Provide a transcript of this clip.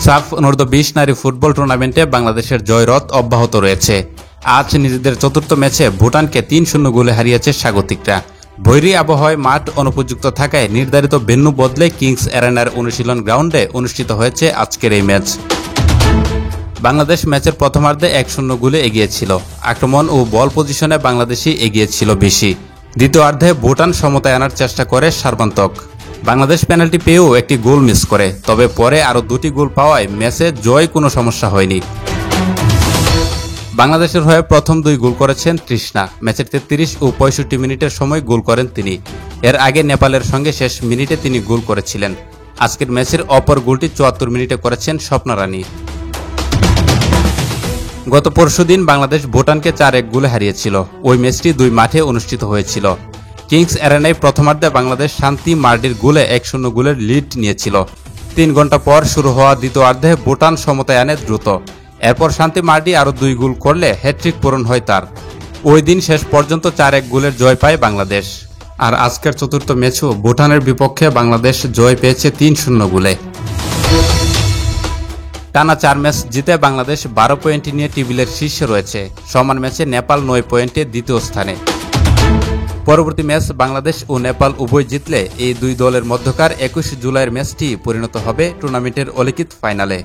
সাফ অনূর্ধ্ব-20 নারী ফুটবল টুর্নামেন্টে বাংলাদেশের জয়রথ অব্যাহত রয়েছে। আজ নিজেদের চতুর্থ ম্যাচে ভুটানকে ৩-০ গোলে হারিয়েছে স্বাগতিকরা। বৈরী আবহাওয়ায় মাঠ অনুপযুক্ত থাকায় নির্ধারিত ভেন্যু বদলে কিংস অ্যারেনার অনুশীলন গ্রাউন্ডে অনুষ্ঠিত হয়েছে আজকের এই ম্যাচ। বাংলাদেশ ম্যাচের প্রথমার্ধে ১-০ গোলে এগিয়ে ছিল। আক্রমণ ও বল পজিশনে বাংলাদেশই এগিয়ে ছিল বেশি। দ্বিতীয়ার্ধে ভুটান সমতায় আনার চেষ্টা করে সর্বান্তক। বাংলাদেশ পেনাল্টি পেয়েও একটি গোল মিস করে, তবে পরে আরও ২টি গোল পাওয়ায় ম্যাচে জয় কোনো সমস্যা হয়নি। বাংলাদেশের হয়ে প্রথম ২ গোল করেছেন তৃষ্ণা। ম্যাচের ৩৩ ও ৬৫ মিনিটের সময় গোল করেন তিনি। এর আগে নেপালের সঙ্গে শেষ মিনিটে তিনি গোল করেছিলেন। আজকের ম্যাচের অপর গোলটি ৭৪ মিনিটে করেছেন স্বপ্না রানী। গত পরশুদিন বাংলাদেশ ভুটানকে ৪-১ গোলে হারিয়েছিল। ওই ম্যাচটি ২ মাঠে অনুষ্ঠিত হয়েছিল। কিংস অ্যারেনায় প্রথমার্ধে বাংলাদেশ শান্তি মার্ডির গোলে ১-০ গোলের লিড নিয়েছিল। ৩ ঘন্টা পর শুরু হওয়া দ্বিতীয়ার্ধে ভুটান সমতায় আনে দ্রুত। এরপর শান্তি মার্ডি আরও ২ গোল করলে হ্যাট্রিক পূরণ হয় তার। ওই দিন শেষ পর্যন্ত ৪-১ গোলের জয় পায় বাংলাদেশ। আর আজকের চতুর্থ ম্যাচও ভুটানের বিপক্ষে বাংলাদেশ জয় পেয়েছে ৩-০ গোলে। টানা ৪ ম্যাচ জিতে বাংলাদেশ ১২ পয়েন্ট নিয়ে টেবিলের শীর্ষে রয়েছে। সমান ম্যাচে নেপাল ৯ পয়েন্টে দ্বিতীয় স্থানে। পরবর্তী ম্যাচ বাংলাদেশ ও নেপাল উভয় জিতলে এই দুই দলের মধ্যকার ২১ জুলাইয়ের ম্যাচটি পরিণত হবে টুর্নামেন্টের অলিখিত ফাইনালে।